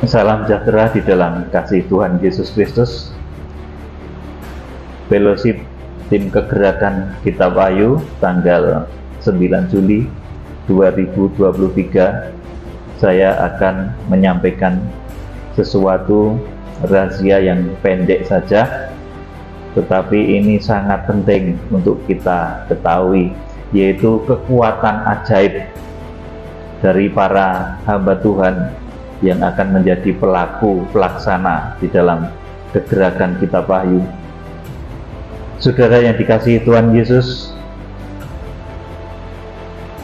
Salam sejahtera di dalam kasih Tuhan Yesus Kristus. Fellowship Tim Kegerakan Kitab Wahyu tanggal 9 Juli 2023. Saya akan menyampaikan sesuatu rahasia yang pendek saja, tetapi ini sangat penting untuk kita ketahui, yaitu kekuatan ajaib dari para hamba Tuhan yang akan menjadi pelaku pelaksana di dalam kegerakan Kitab Wahyu. Saudara yang dikasihi Tuhan Yesus,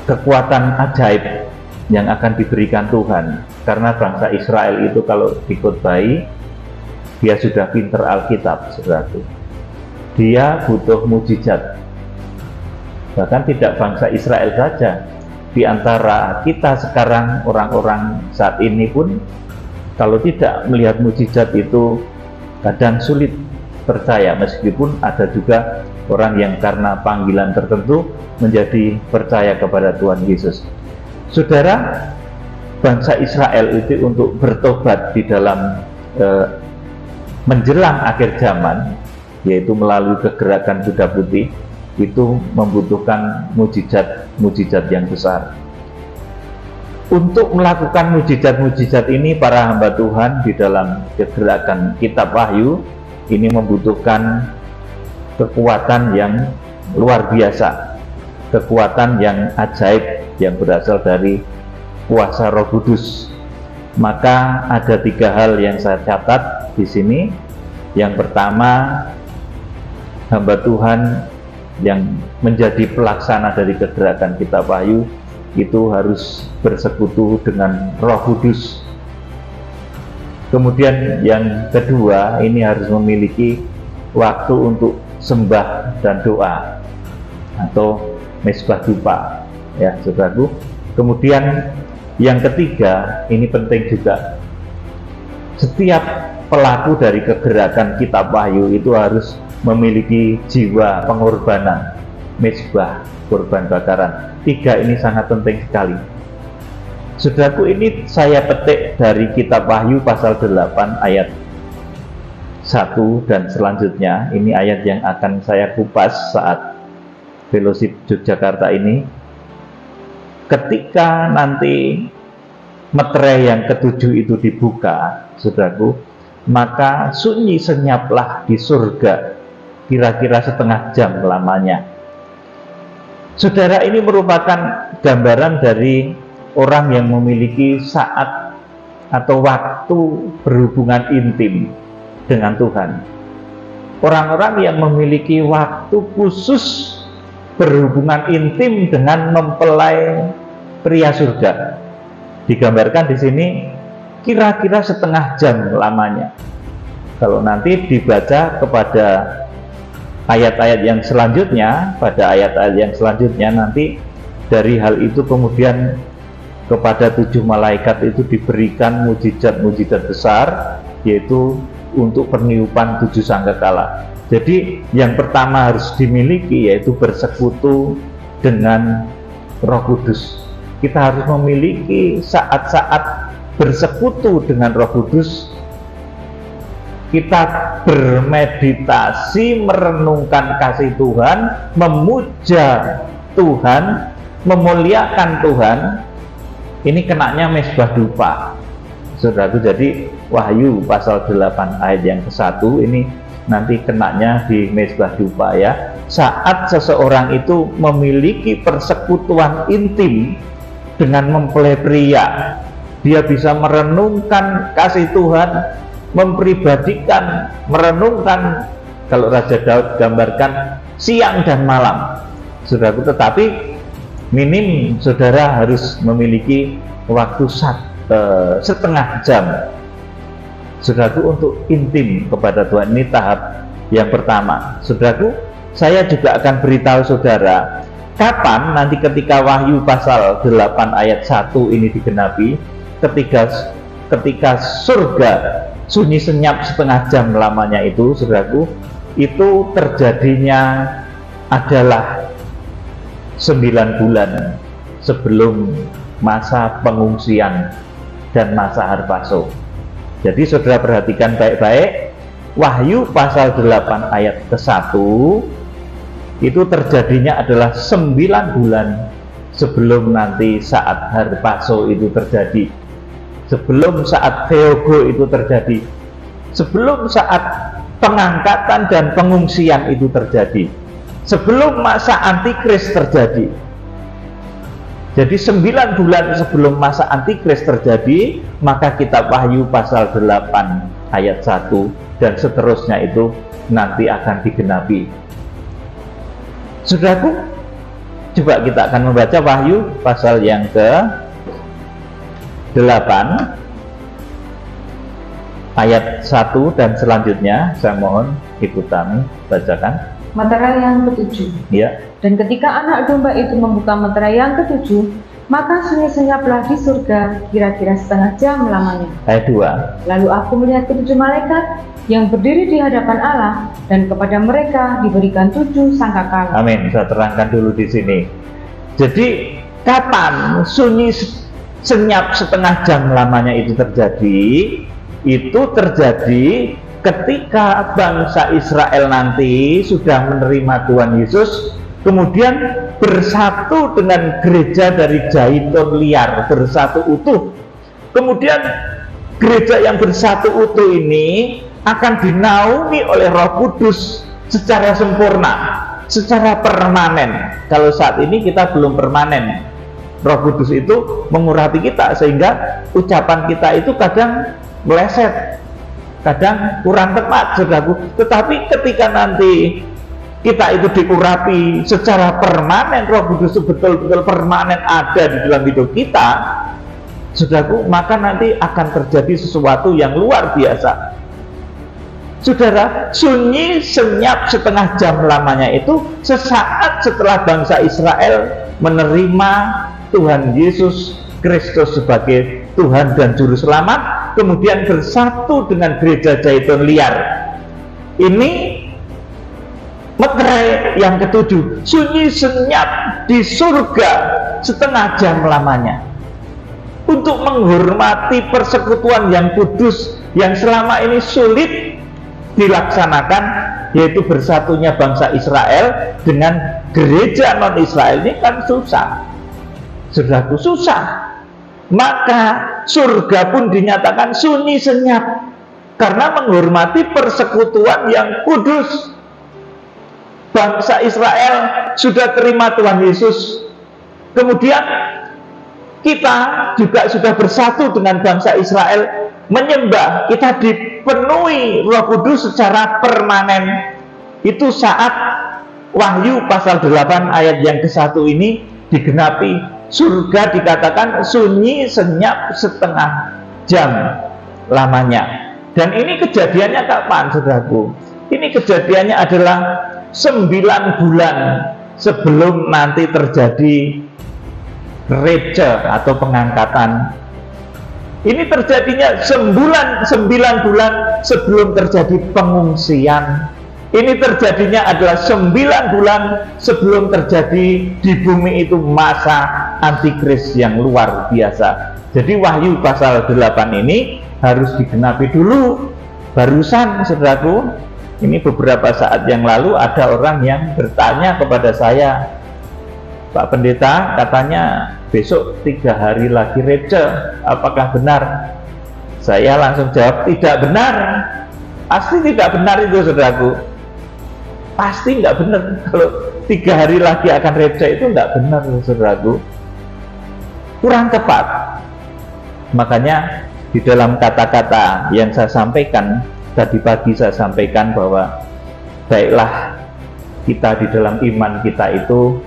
kekuatan ajaib yang akan diberikan Tuhan, karena bangsa Israel itu kalau dikhotbahi, dia sudah pinter Alkitab, saudaraku. Dia butuh mujizat. Bahkan tidak bangsa Israel saja, di antara kita sekarang, orang-orang saat ini pun, kalau tidak melihat mujizat itu kadang sulit percaya, meskipun ada juga orang yang karena panggilan tertentu menjadi percaya kepada Tuhan Yesus. Saudara, bangsa Israel itu untuk bertobat di dalam menjelang akhir zaman, yaitu melalui kegerakan kuda putih, itu membutuhkan mujizat yang besar. Untuk melakukan mujizat-mujizat ini, para hamba Tuhan di dalam kegerakan Kitab Wahyu ini membutuhkan kekuatan yang luar biasa, kekuatan yang ajaib yang berasal dari kuasa Roh Kudus. Maka ada 3 hal yang saya catat di sini. Yang pertama, hamba Tuhan yang menjadi pelaksana dari kegerakan Kitab Wahyu itu harus bersekutu dengan Roh Kudus. Kemudian yang kedua, ini harus memiliki waktu untuk sembah dan doa atau mesbah dupa, ya saudaraku. Kemudian yang ketiga, ini penting juga, setiap pelaku dari kegerakan Kitab Wahyu itu harus memiliki jiwa pengorbanan, mesbah, korban bakaran. 3 ini sangat penting sekali. Saudaraku, ini saya petik dari Kitab Wahyu pasal 8 ayat 1 dan selanjutnya. Ini ayat yang akan saya kupas saat Fellowship Yogyakarta ini. Ketika nanti meterai yang ke-7 itu dibuka, saudaraku, maka sunyi senyaplah di surga kira-kira setengah jam lamanya. Saudara, ini merupakan gambaran dari orang yang memiliki saat atau waktu berhubungan intim dengan Tuhan. Orang-orang yang memiliki waktu khusus berhubungan intim dengan mempelai pria surga. Digambarkan di sini kira-kira setengah jam lamanya. Kalau nanti dibaca kepada ayat-ayat yang selanjutnya, pada ayat-ayat yang selanjutnya nanti dari hal itu kemudian kepada 7 malaikat itu diberikan mujizat-mujizat besar, yaitu untuk peniupan 7 sangkakala. Jadi yang pertama harus dimiliki yaitu bersekutu dengan Roh Kudus. Kita harus memiliki saat-saat bersekutu dengan Roh Kudus. Kita bermeditasi, merenungkan kasih Tuhan, memuja Tuhan, memuliakan Tuhan. Ini kenanya mesbah dupa, saudaraku. Jadi Wahyu pasal 8 ayat yang ke-1 ini nanti kenanya di mesbah dupa, ya. Saat seseorang itu memiliki persekutuan intim dengan mempelai pria, dia bisa merenungkan kasih Tuhan, mempribadikan, merenungkan, kalau Raja Daud gambarkan siang dan malam, saudaraku. Tetapi minim saudara harus memiliki waktu setengah jam, saudaraku, untuk intim kepada Tuhan. Ini tahap yang pertama. Saudaraku, saya juga akan beritahu saudara kapan nanti ketika Wahyu pasal 8 ayat 1 ini digenapi, ketika surga sunyi senyap setengah jam lamanya itu, saudaraku, itu terjadinya adalah 9 bulan sebelum masa pengungsian dan masa harpaso. Jadi saudara perhatikan baik-baik, Wahyu pasal 8 ayat ke-1 itu terjadinya adalah 9 bulan sebelum nanti saat Harpaso itu terjadi, sebelum saat Theogo itu terjadi, sebelum saat pengangkatan dan pengungsian itu terjadi, sebelum masa antikris terjadi. Jadi 9 bulan sebelum masa antikris terjadi, maka kitab Wahyu pasal 8 ayat 1 dan seterusnya itu nanti akan digenapi. Saudaraku, coba kita akan membaca Wahyu pasal yang ke-8 ayat 1 dan selanjutnya. Saya mohon ikutan bacakan. Meterai yang ke-7. Ya. Dan ketika anak domba itu membuka meterai yang ke-7, maka sunyi senyaplah di surga kira-kira setengah jam lamanya. Ayat 2. Lalu aku melihat ke-7 malaikat yang berdiri di hadapan Allah, dan kepada mereka diberikan 7 sangkakala. Amin. Saya terangkan dulu di sini. Jadi kapan sunyi senyap setengah jam lamanya itu terjadi? Itu terjadi ketika bangsa Israel nanti sudah menerima Tuhan Yesus, kemudian bersatu dengan gereja dari Zaitun liar, bersatu utuh. Kemudian gereja yang bersatu utuh ini akan dinaungi oleh Roh Kudus secara sempurna, secara permanen. Kalau saat ini kita belum permanen, Roh Kudus itu mengurapi kita sehingga ucapan kita itu kadang meleset, kadang kurang tepat, saudaraku. Tetapi ketika nanti kita itu diurapi secara permanen, Roh Kudus itu betul-betul permanen ada di dalam hidup kita, saudaraku, maka nanti akan terjadi sesuatu yang luar biasa. Saudara, sunyi senyap setengah jam lamanya itu sesaat setelah bangsa Israel menerima Tuhan Yesus Kristus sebagai Tuhan dan Juru Selamat, kemudian bersatu dengan gereja Zaitun liar. Ini meterai yang ke-7, sunyi senyap di surga setengah jam lamanya, untuk menghormati persekutuan yang kudus yang selama ini sulit dilaksanakan, yaitu bersatunya bangsa Israel dengan gereja non-Israel. Ini kan susah, saudaraku, susah. Maka surga pun dinyatakan sunyi senyap karena menghormati persekutuan yang kudus. Bangsa Israel sudah terima Tuhan Yesus, kemudian kita juga sudah bersatu dengan bangsa Israel, menyembah, kita dipenuhi Roh Kudus secara permanen. Itu saat Wahyu pasal 8 ayat yang ke-1 ini digenapi. Surga dikatakan sunyi senyap setengah jam lamanya. Dan ini kejadiannya kapan, saudaraku? Ini kejadiannya adalah 9 bulan sebelum nanti terjadi Rece atau pengangkatan. Ini terjadinya 9 bulan sebelum terjadi pengungsian. Ini terjadinya adalah 9 bulan sebelum terjadi di bumi itu masa antikris yang luar biasa. Jadi Wahyu pasal 8 ini harus digenapi dulu. Barusan, saudaraku, ini beberapa saat yang lalu ada orang yang bertanya kepada saya, Pak Pendeta, katanya besok 3 hari lagi Rece, apakah benar? Saya langsung jawab, tidak benar. Pasti tidak benar itu, saudaraku. Pasti nggak benar. Kalau 3 hari lagi akan Rece itu nggak benar, saudaraku. Kurang tepat. Makanya di dalam kata-kata yang saya sampaikan tadi pagi, saya sampaikan bahwa baiklah kita di dalam iman kita itu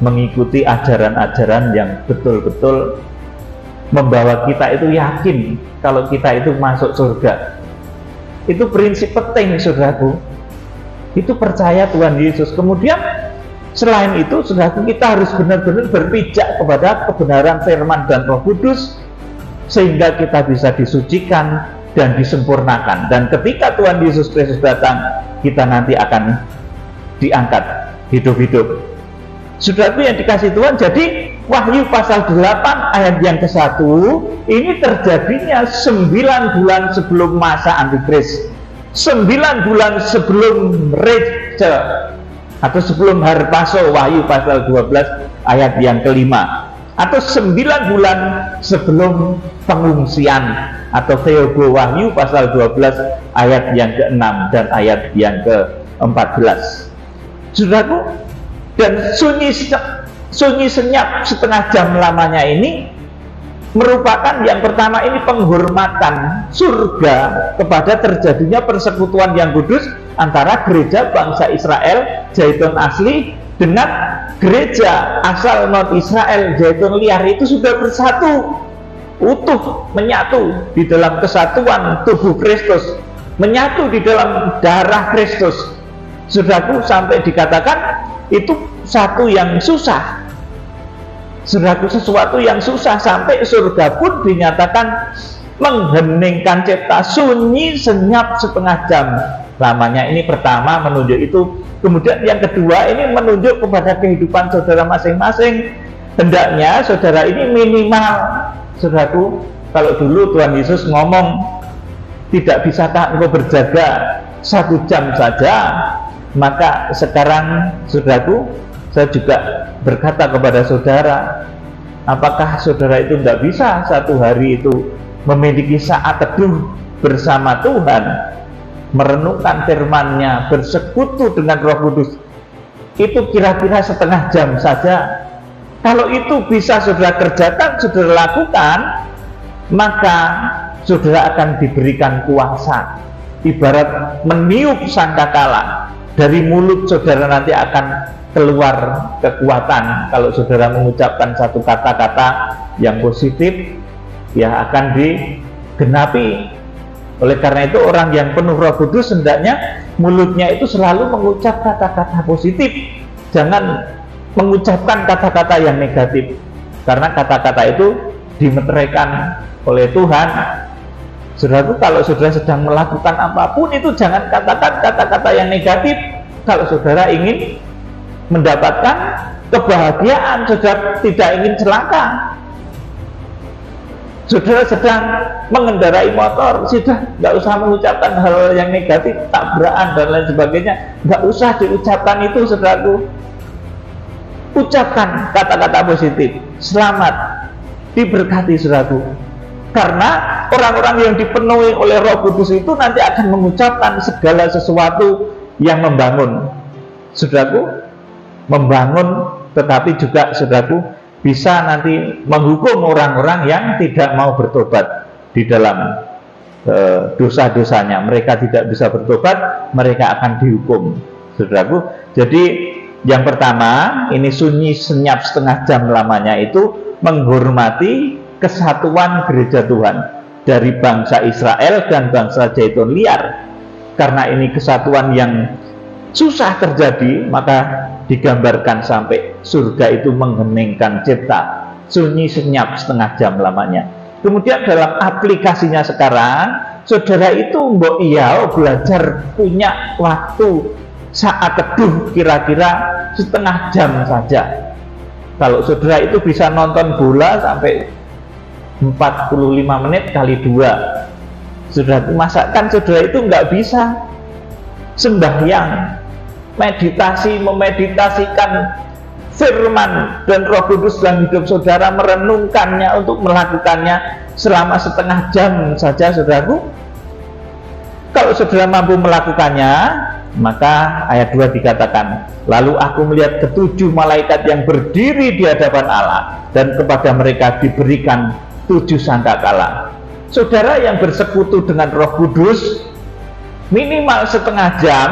mengikuti ajaran-ajaran yang betul-betul membawa kita itu yakin kalau kita itu masuk surga. Itu prinsip penting, saudaraku. Itu percaya Tuhan Yesus. Kemudian selain itu, saudaraku, kita harus benar-benar berpijak kepada kebenaran firman dan Roh Kudus sehingga kita bisa disucikan dan disempurnakan. Dan ketika Tuhan Yesus Kristus datang, kita nanti akan diangkat hidup-hidup. Saudaraku yang dikasih Tuhan, jadi Wahyu pasal 8 ayat yang ke-1, ini terjadinya 9 bulan sebelum masa Antikris, 9 bulan sebelum Reje atau sebelum Harpaso, Wahyu pasal 12 ayat yang ke-5, atau 9 bulan sebelum pengungsian atau Theogo, Wahyu pasal 12 ayat yang ke-6 dan ayat yang ke-14. Saudaraku, dan sunyi senyap setengah jam lamanya ini merupakan yang pertama, ini penghormatan surga kepada terjadinya persekutuan yang kudus antara gereja bangsa Israel Zaitun asli dengan gereja asal non Israel Zaitun liar. Itu sudah bersatu, utuh, menyatu di dalam kesatuan tubuh Kristus, menyatu di dalam darah Kristus. Saudaraku, sampai dikatakan itu satu yang susah. Saudaraku, sesuatu yang susah, sampai surga pun dinyatakan mengheningkan cipta, sunyi senyap setengah jam lamanya. Ini pertama menunjuk itu. Kemudian yang kedua, ini menunjuk kepada kehidupan saudara masing-masing. Hendaknya saudara ini minimal, saudaraku, kalau dulu Tuhan Yesus ngomong, tidak bisakah engkau berjaga 1 jam saja, maka sekarang saudaraku, saya juga berkata kepada saudara, apakah saudara itu tidak bisa satu hari itu memiliki saat teduh bersama Tuhan, merenungkan firman-Nya, bersekutu dengan Roh Kudus, itu kira-kira setengah jam saja. Kalau itu bisa saudara kerjakan, saudara lakukan, maka saudara akan diberikan kuasa. Ibarat meniup sangkakala, dari mulut saudara nanti akan keluar kekuatan. Kalau saudara mengucapkan satu kata-kata yang positif, ya akan digenapi. Oleh karena itu, orang yang penuh Roh Kudus hendaknya mulutnya itu selalu mengucap kata-kata positif, jangan mengucapkan kata-kata yang negatif, karena kata-kata itu dimeteraikan oleh Tuhan. Saudaraku, kalau saudara sedang melakukan apapun itu jangan katakan kata-kata yang negatif. Kalau saudara ingin mendapatkan kebahagiaan, saudara tidak ingin celaka. Saudara sedang mengendarai motor, sudah nggak usah mengucapkan hal yang negatif, tabrakan dan lain sebagainya, nggak usah diucapkan itu, saudaraku. Ucapkan kata-kata positif, selamat, diberkati, saudaraku. Karena orang-orang yang dipenuhi oleh Roh Kudus itu nanti akan mengucapkan segala sesuatu yang membangun, saudaraku, membangun, tetapi juga saudaraku bisa nanti menghukum orang-orang yang tidak mau bertobat di dalam dosa-dosanya. Mereka tidak bisa bertobat, mereka akan dihukum, saudaraku. Jadi yang pertama, ini sunyi senyap setengah jam lamanya itu menghormati kesatuan gereja Tuhan dari bangsa Israel dan bangsa Zaitun liar. Karena ini kesatuan yang susah terjadi, maka digambarkan sampai surga itu mengheningkan cipta, sunyi senyap setengah jam lamanya. Kemudian dalam aplikasinya sekarang, saudara itu mbok iya belajar punya waktu saat teduh kira-kira setengah jam saja. Kalau saudara itu bisa nonton bola sampai 45 menit kali 2, saudara, masakan saudara itu nggak bisa sembahyang, meditasi, memeditasikan firman dan Roh Kudus dalam hidup saudara, merenungkannya untuk melakukannya selama setengah jam saja, saudaraku. Kalau saudara mampu melakukannya, maka ayat 2 dikatakan, lalu aku melihat ketujuh malaikat yang berdiri di hadapan Allah, dan kepada mereka diberikan 7 sangkakala. Saudara yang bersekutu dengan Roh Kudus minimal setengah jam,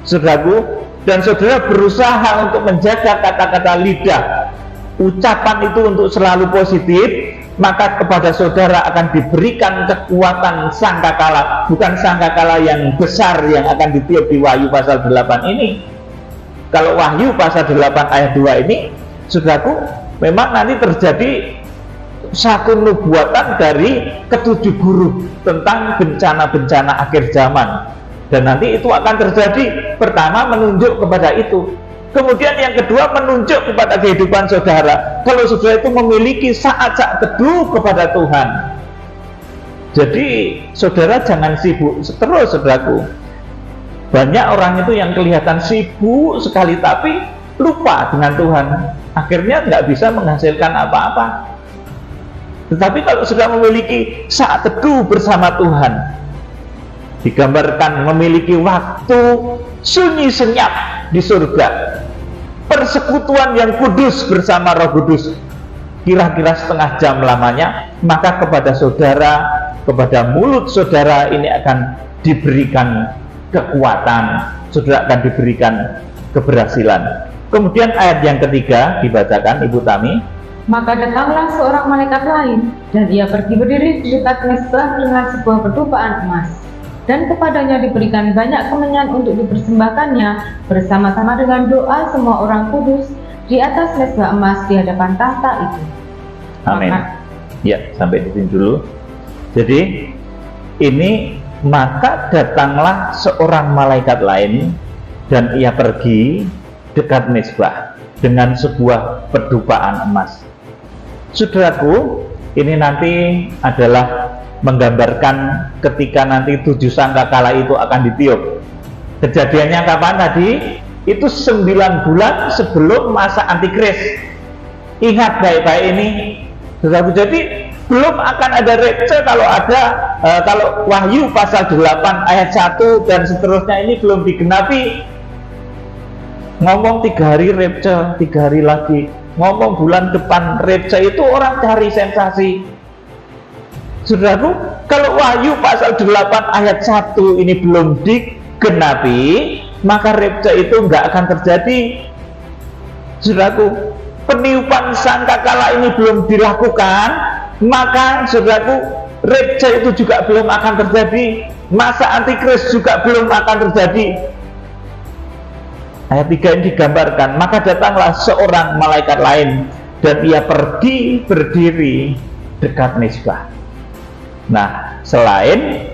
saudaraku, dan saudara berusaha untuk menjaga kata-kata lidah, ucapan itu untuk selalu positif, maka kepada saudara akan diberikan kekuatan sangkakala, bukan sangkakala yang besar yang akan ditiup di Wahyu pasal 8 ini. Kalau Wahyu pasal 8 ayat 2 ini, saudaraku, memang nanti terjadi satu nubuatan dari ketujuh guru tentang bencana-bencana akhir zaman, dan nanti itu akan terjadi. Pertama menunjuk kepada itu, Kemudian yang kedua, menunjuk kepada kehidupan saudara. Kalau saudara itu memiliki saat-saat teduh kepada Tuhan, jadi saudara jangan sibuk terus, saudaraku. Banyak orang itu yang kelihatan sibuk sekali tapi lupa dengan Tuhan, akhirnya nggak bisa menghasilkan apa-apa. Tetapi kalau sudah memiliki saat teduh bersama Tuhan, digambarkan memiliki waktu sunyi senyap di surga, persekutuan yang kudus bersama Roh Kudus, kira-kira setengah jam lamanya, maka kepada saudara, kepada mulut saudara ini akan diberikan kekuatan, saudara akan diberikan keberhasilan. Kemudian ayat yang ketiga dibacakan Ibu Tami. Maka datanglah seorang malaikat lain, dan ia pergi berdiri di dekat mezbah dengan sebuah pertupaan emas, dan kepadanya diberikan banyak kemenyan untuk dipersembahkannya bersama-sama dengan doa semua orang kudus di atas mezbah emas di hadapan tahta itu. Amin. Ya, sampai di sini dulu. Jadi ini, maka datanglah seorang malaikat lain dan ia pergi dekat mezbah dengan sebuah pedupaan emas. Saudaraku, ini nanti adalah menggambarkan ketika nanti 7 sangkakala itu akan ditiup. Kejadiannya kapan tadi? Itu 9 bulan sebelum masa antikris. Ingat baik-baik ini, saudaraku. Jadi belum akan ada rapture kalau Wahyu pasal 8 ayat 1 dan seterusnya ini belum digenapi. Ngomong 3 hari rapture, 3 hari lagi ngomong bulan depan rapture, itu orang cari sensasi. Saudaraku, kalau Wahyu pasal 8 ayat 1 ini belum digenapi, maka rapture itu nggak akan terjadi. Saudaraku, peniupan sangkakala ini belum dilakukan, maka saudaraku, rapture itu juga belum akan terjadi, masa antikris juga belum akan terjadi. Ayat 3 ini digambarkan, maka datanglah seorang malaikat lain dan ia pergi berdiri dekat mezbah. Nah, selain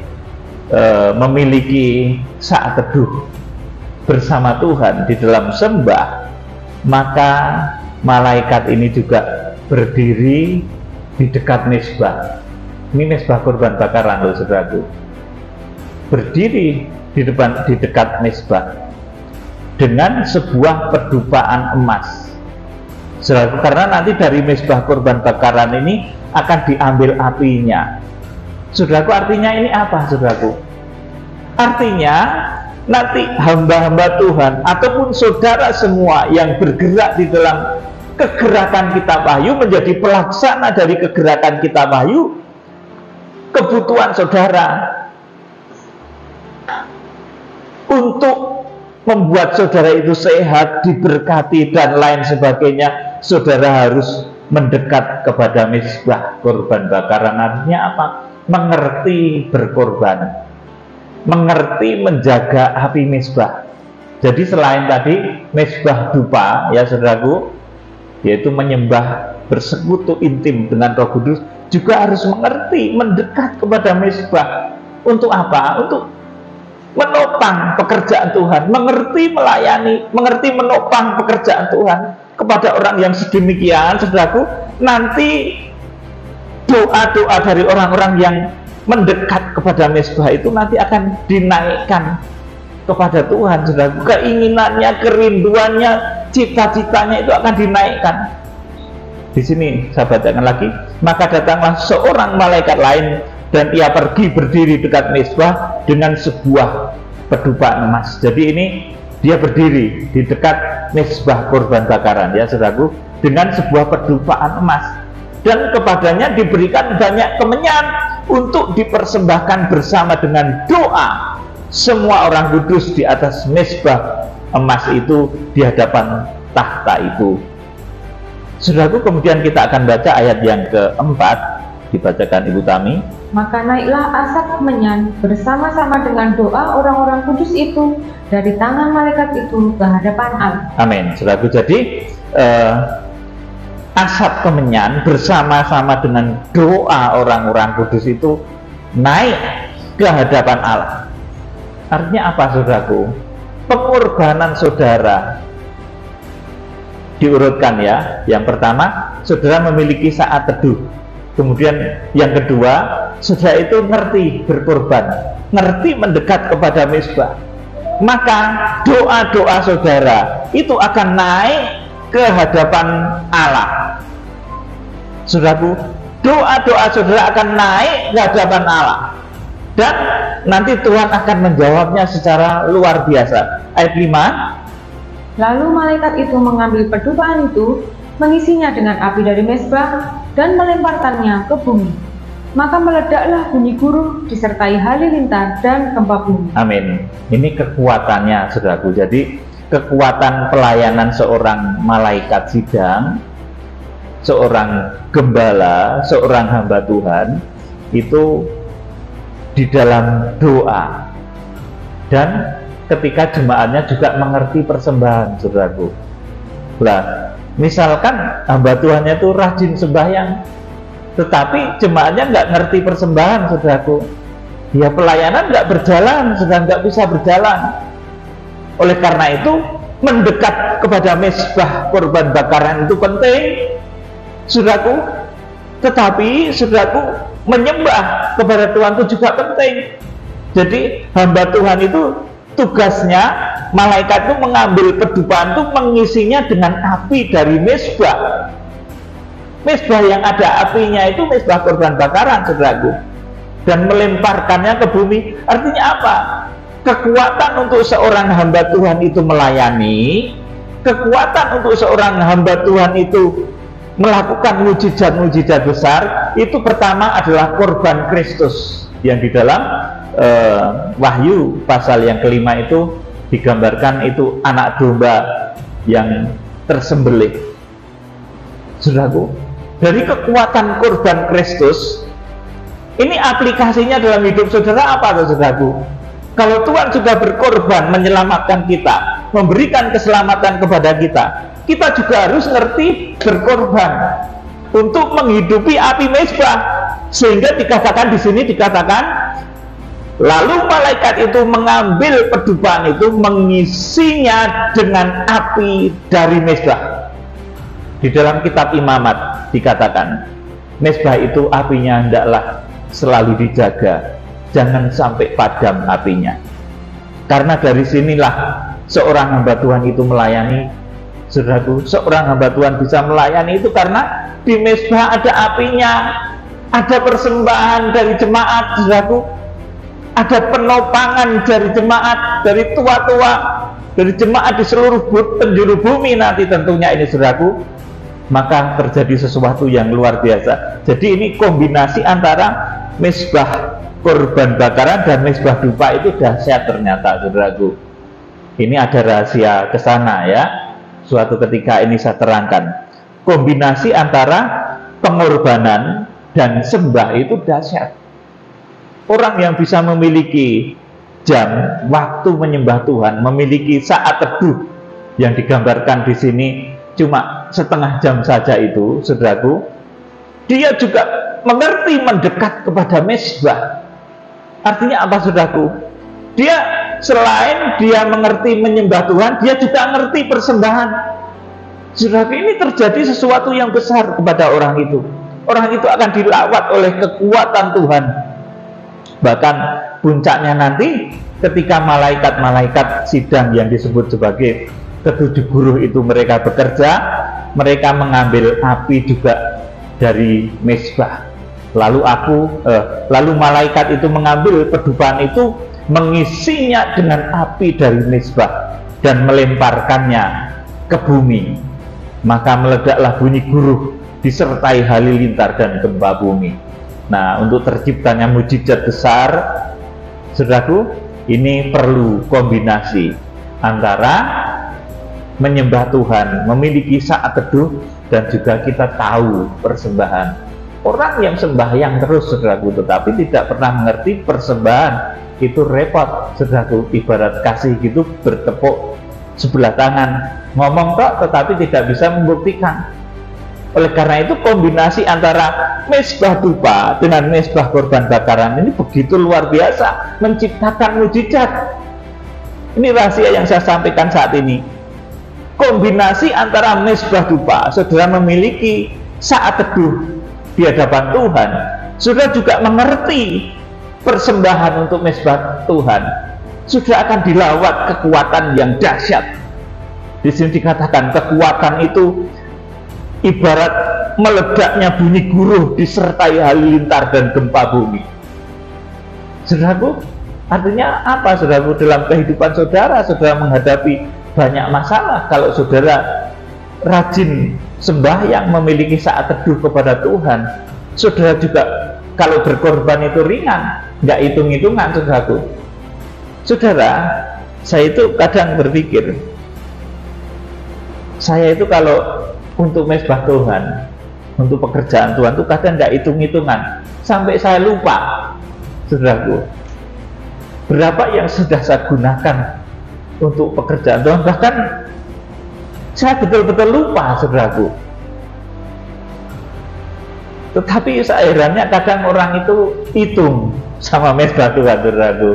memiliki saat teduh bersama Tuhan di dalam sembah, maka malaikat ini juga berdiri di dekat mezbah. Ini mezbah korban bakaran loh, saudaraku. Berdiri di dekat mezbah dengan sebuah pedupaan emas. Saudaraku, karena nanti dari mezbah korban bakaran ini akan diambil apinya. Saudaraku, artinya ini apa, saudaraku? Artinya nanti hamba-hamba Tuhan ataupun saudara semua yang bergerak di dalam kegerakan kitab Wahyu menjadi pelaksana dari kegerakan kitab Wahyu, kebutuhan saudara untuk membuat saudara itu sehat, diberkati dan lain sebagainya, saudara harus mendekat kepada mezbah korban bakaran. Artinya apa? Mengerti berkorban, mengerti menjaga api mezbah. Jadi selain tadi mezbah dupa, ya saudaraku, yaitu menyembah bersekutu intim dengan Roh Kudus, juga harus mengerti mendekat kepada mezbah. Untuk apa? Untuk menopang pekerjaan Tuhan, mengerti melayani, mengerti menopang pekerjaan Tuhan. Kepada orang yang sedemikian, saudaraku, nanti doa-doa dari orang-orang yang mendekat kepada mezbah itu nanti akan dinaikkan kepada Tuhan, saudaraku. Keinginannya, kerinduannya, cita-citanya itu akan dinaikkan. Di sini saya bacakan lagi, maka datanglah seorang malaikat lain dan ia pergi berdiri dekat mezbah dengan sebuah pedupaan emas. Jadi ini dia berdiri di dekat mezbah korban bakaran, ya saudaraku, dengan sebuah pedupaan emas, dan kepadanya diberikan banyak kemenyan untuk dipersembahkan bersama dengan doa semua orang kudus di atas mezbah emas itu di hadapan tahta itu. Saudaraku, kemudian kita akan baca ayat yang keempat, dibacakan Ibu Tami. Maka naiklah asap kemenyan bersama-sama dengan doa orang-orang kudus itu dari tangan malaikat itu ke hadapan Allah. Amin. Saudaraku, jadi asap kemenyan bersama-sama dengan doa orang-orang kudus itu naik ke hadapan Allah. Artinya apa, saudaraku? Pengorbanan saudara diurutkan ya. Yang pertama, saudara memiliki saat teduh. Kemudian yang kedua, saudara itu ngerti berkorban, ngerti mendekat kepada mezbah. Maka doa-doa saudara itu akan naik ke hadapan Allah. Saudaraku, doa-doa saudara akan naik ke hadapan Allah. Dan nanti Tuhan akan menjawabnya secara luar biasa. Ayat 5. Lalu malaikat itu mengambil pedupaan itu, mengisinya dengan api dari mezbah, dan melemparkannya ke bumi. Maka meledaklah bunyi guruh disertai halilintar dan gempa bumi. Amin. Ini kekuatannya, saudaraku. Jadi kekuatan pelayanan seorang malaikat sidang, seorang gembala, seorang hamba Tuhan itu di dalam doa, dan ketika jemaatnya juga mengerti persembahan, saudaraku. Lah, misalkan hamba Tuhannya itu rajin sembahyang, tetapi jemaatnya nggak ngerti persembahan, saudaraku, ya pelayanan nggak berjalan, sedang nggak bisa berjalan. Oleh karena itu, mendekat kepada mezbah korban bakaran itu penting, saudaraku. Tetapi, saudaraku, menyembah kepada Tuhan itu juga penting. Jadi hamba Tuhan itu tugasnya, malaikat itu mengambil pedupaan itu, mengisinya dengan api dari mezbah. Mezbah yang ada apinya itu mezbah korban bakaran, saudaraku, dan melemparkannya ke bumi. Artinya apa? Kekuatan untuk seorang hamba Tuhan itu melayani, kekuatan untuk seorang hamba Tuhan itu melakukan mujizat-mujizat besar, itu pertama adalah korban Kristus yang di dalam Wahyu pasal yang kelima itu digambarkan itu anak domba yang tersembelih. Saudaraku, dari kekuatan korban Kristus ini aplikasinya dalam hidup saudara apa, saudaraku? Kalau Tuhan sudah berkorban menyelamatkan kita, memberikan keselamatan kepada kita, kita juga harus ngerti berkorban untuk menghidupi api mezbah. Sehingga dikatakan di sini, dikatakan lalu malaikat itu mengambil pedupaan itu, mengisinya dengan api dari mezbah. Di dalam kitab Imamat dikatakan mezbah itu apinya hendaklah selalu dijaga, jangan sampai padam apinya. Karena dari sinilah seorang hamba Tuhan itu melayani, saudaraku. Seorang hamba Tuhan bisa melayani itu karena di mezbah ada apinya, ada persembahan dari jemaat, saudaraku, ada penopangan dari jemaat, dari tua-tua, dari jemaat di seluruh penjuru bumi nanti tentunya ini, saudaraku. Maka terjadi sesuatu yang luar biasa. Jadi ini kombinasi antara mezbah korban bakaran dan mezbah dupa itu dahsyat ternyata, saudaraku. Ini ada rahasia ke sana ya. Suatu ketika ini saya terangkan. Kombinasi antara pengorbanan dan sembah itu dahsyat. Orang yang bisa memiliki jam waktu menyembah Tuhan, memiliki saat teduh yang digambarkan di sini cuma setengah jam saja itu, saudaraku, dia juga mengerti mendekat kepada mezbah. Artinya apa, saudaraku? Dia selain dia mengerti menyembah Tuhan, dia juga mengerti persembahan. Saudaraku, ini terjadi sesuatu yang besar kepada orang itu. Orang itu akan dilawat oleh kekuatan Tuhan. Bahkan puncaknya nanti ketika malaikat-malaikat sidang yang disebut sebagai ketujuh guru itu mereka bekerja, mereka mengambil api juga dari mezbah. Lalu malaikat itu mengambil pedupaan itu, mengisinya dengan api dari mezbah dan melemparkannya ke bumi. Maka meledaklah bunyi guruh disertai halilintar dan gempa bumi. Nah, untuk terciptanya mujizat besar, saudaraku, ini perlu kombinasi antara menyembah Tuhan, memiliki saat teduh, dan juga kita tahu persembahan. Orang yang sembahyang terus, saudaraku, tetapi tidak pernah mengerti persembahan, itu repot, saudaraku. Ibarat kasih gitu, bertepuk sebelah tangan, ngomong kok tetapi tidak bisa membuktikan. Oleh karena itu kombinasi antara mezbah dupa dengan mezbah korban bakaran ini begitu luar biasa, menciptakan mujizat. Ini rahasia yang saya sampaikan saat ini. kombinasi antara mesbah dupa, saudara memiliki saat teduh di hadapan Tuhan, saudara juga mengerti persembahan untuk mesbah Tuhan, sudah akan dilawat kekuatan yang dahsyat. Di sini dikatakan kekuatan itu ibarat meledaknya bunyi guruh disertai halilintar dan gempa bumi. Saudaraku, artinya apa saudaraku? Dalam kehidupan saudara, saudara menghadapi banyak masalah. Kalau saudara rajin sembahyang, memiliki saat teduh kepada Tuhan, saudara juga kalau berkorban itu ringan, nggak hitung-hitungan saudaraku. Saudara, saya itu kadang berpikir, saya itu kalau untuk mesbah Tuhan, untuk pekerjaan Tuhan itu kadang nggak hitung-hitungan, sampai saya lupa, saudaraku, berapa yang sudah saya gunakan untuk pekerjaan Tuhan. Bahkan saya betul-betul lupa, saudaraku. Tetapi herannya kadang orang itu hitung sama mesbah Tuhan, saudaraku.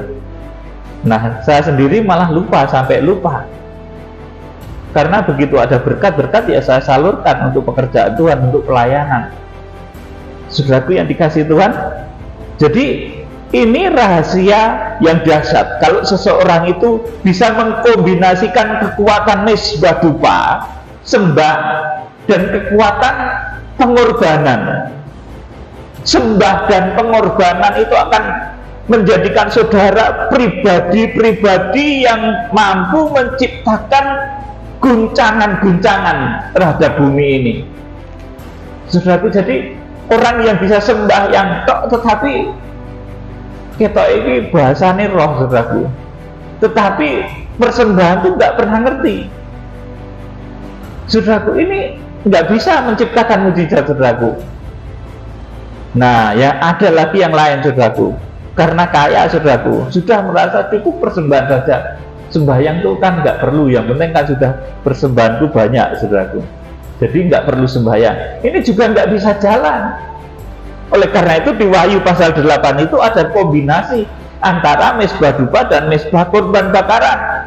Nah, saya sendiri malah lupa, sampai lupa. Karena begitu ada berkat-berkat ya saya salurkan untuk pekerjaan Tuhan, untuk pelayanan. Saudaraku yang dikasihi Tuhan, jadi ini rahasia yang dahsyat. Kalau seseorang itu bisa mengkombinasikan kekuatan mesbah dupa, sembah, dan kekuatan pengorbanan. Sembah dan pengorbanan itu akan menjadikan saudara pribadi-pribadi yang mampu menciptakan guncangan-guncangan terhadap bumi ini. Saudaraku, jadi orang yang bisa sembah yang tok, tetapi kita ini bahasanya roh, saudaraku, tetapi persembahan itu nggak pernah ngerti. Saudaraku, ini nggak bisa menciptakan mujizat, saudaraku. Nah, ya ada lagi yang lain, saudaraku. Karena kaya, saudaraku, sudah merasa cukup persembahan saja. Sembahyang itu kan nggak perlu, yang penting kan sudah persembahanku banyak, saudaraku. Jadi nggak perlu sembahyang. Ini juga nggak bisa jalan. Oleh karena itu di Wahyu pasal 8 itu ada kombinasi antara mesbah dupa dan mesbah korban bakaran.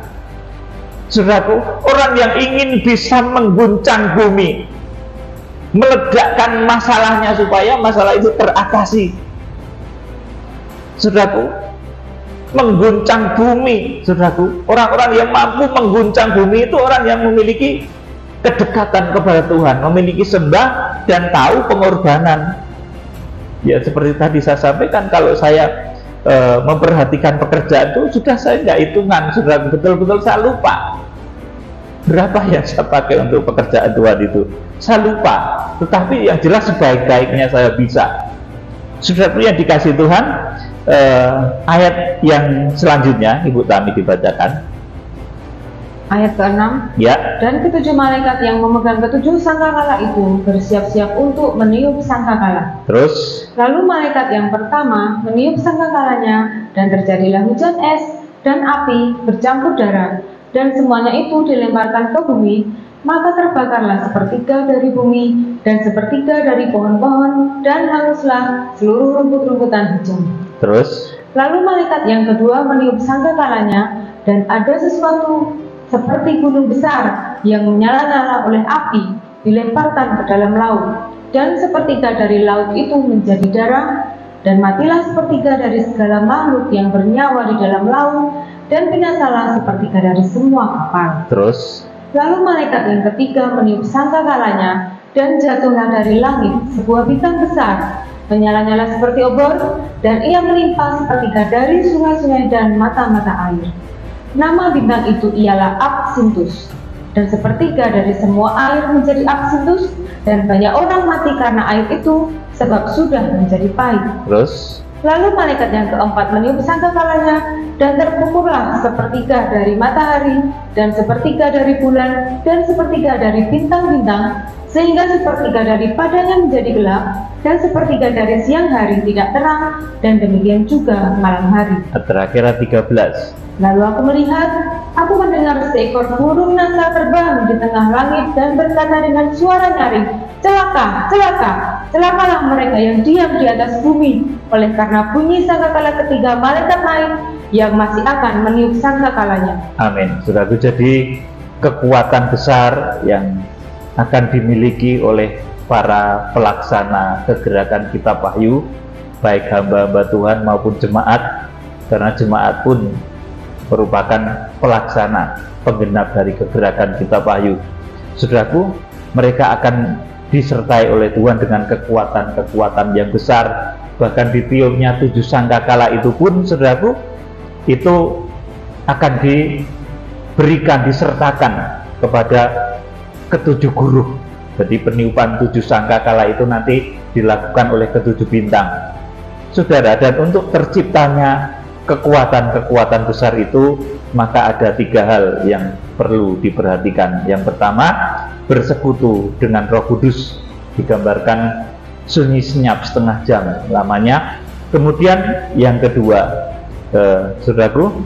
Saudaraku, orang yang ingin bisa mengguncang bumi, meledakkan masalahnya supaya masalah itu teratasi, saudaraku, mengguncang bumi, saudaraku. Orang-orang yang mampu mengguncang bumi itu orang yang memiliki kedekatan kepada Tuhan, memiliki sembah dan tahu pengorbanan. Ya seperti tadi saya sampaikan, kalau saya memperhatikan pekerjaan itu sudah saya nggak hitungan, saudaraku, betul-betul saya lupa berapa yang saya pakai untuk pekerjaan Tuhan itu. Saya lupa, tetapi yang jelas sebaik-baiknya saya bisa. Saudaraku yang dikasih Tuhan, ayat yang selanjutnya Ibu Tami dibacakan. Ayat ke-6. Ya. Dan ketujuh malaikat yang memegang ketujuh sangkakala itu bersiap-siap untuk meniup sangkakala. Terus? Lalu malaikat yang pertama meniup sangkakalanya, dan terjadilah hujan es dan api bercampur darah, dan semuanya itu dilemparkan ke bumi. Maka terbakarlah sepertiga dari bumi dan sepertiga dari pohon-pohon, dan hanguslah seluruh rumput-rumputan hujan. Terus? Lalu malaikat yang kedua meniup sangkakalanya, dan ada sesuatu seperti gunung besar yang menyala-nyala oleh api dilemparkan ke dalam laut, dan sepertiga dari laut itu menjadi darah, dan matilah sepertiga dari segala makhluk yang bernyawa di dalam laut, dan binasalah sepertiga dari semua kapal. Terus? Lalu malaikat yang ketiga meniup sangkakalanya, dan jatuhlah dari langit sebuah bintang besar, menyala-nyala seperti obor, dan ia melimpah sepertiga dari sungai-sungai dan mata-mata air. Nama bintang itu ialah Absintus, dan sepertiga dari semua air menjadi absintus, dan banyak orang mati karena air itu, sebab sudah menjadi pahit. Terus? Lalu malaikat yang keempat meniup sangkakalanya, dan terpukullah sepertiga dari matahari, dan sepertiga dari bulan, dan sepertiga dari bintang-bintang, sehingga sepertiga daripadanya menjadi gelap, dan sepertiga dari siang hari tidak terang, dan demikian juga malam hari. Terakhir 13. Lalu aku melihat, aku mendengar seekor burung nasa terbang di tengah langit dan berkata dengan suara nyaring, "Celaka, celaka, celakalah mereka yang diam di atas bumi, oleh karena bunyi sangkakala ketiga malaikat lain yang masih akan meniup sangkakalanya." Amin. Saudaraku, jadi kekuatan besar yang akan dimiliki oleh para pelaksana kegerakan Kitab Wahyu, baik hamba-hamba Tuhan maupun jemaat, karena jemaat pun merupakan pelaksana penggenap dari kegerakan Kitab Wahyu. Saudaraku, mereka akan disertai oleh Tuhan dengan kekuatan-kekuatan yang besar. Bahkan di tiupnya 7 sangkakala itu pun, saudaraku, itu akan diberikan, disertakan kepada ketujuh guru. Jadi peniupan 7 sangkakala itu nanti dilakukan oleh ketujuh bintang. Saudara, dan untuk terciptanya kekuatan-kekuatan besar itu, maka ada 3 hal yang perlu diperhatikan. Yang pertama, bersekutu dengan Roh Kudus, digambarkan sunyi senyap setengah jam lamanya. Kemudian yang kedua, saudaraku,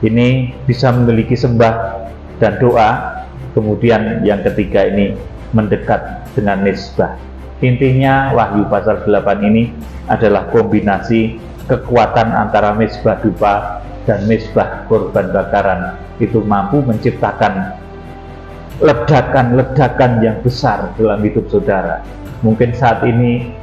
ini bisa memiliki sembah dan doa. Kemudian yang ketiga ini mendekat dengan mezbah. Intinya Wahyu pasal 8 ini adalah kombinasi kekuatan antara mezbah dupa dan mezbah korban bakaran. Itu mampu menciptakan ledakan-ledakan yang besar dalam hidup saudara. Mungkin saat ini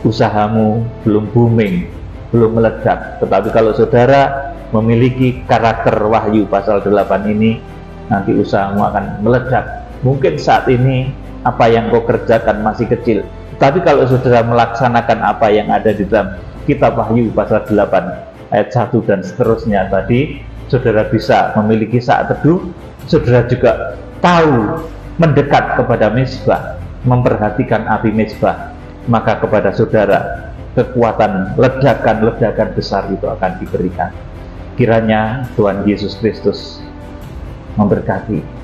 usahamu belum booming, belum meledak, tetapi kalau saudara memiliki karakter Wahyu pasal 8 ini, nanti usahamu akan meledak. Mungkin saat ini apa yang kau kerjakan masih kecil, tapi kalau saudara melaksanakan apa yang ada di dalam Kitab Wahyu pasal 8 ayat 1 dan seterusnya tadi, saudara bisa memiliki saat teduh. Saudara juga tahu mendekat kepada mezbah, memperhatikan api mezbah, maka kepada saudara kekuatan ledakan-ledakan besar itu akan diberikan. Kiranya Tuhan Yesus Kristus memberkati.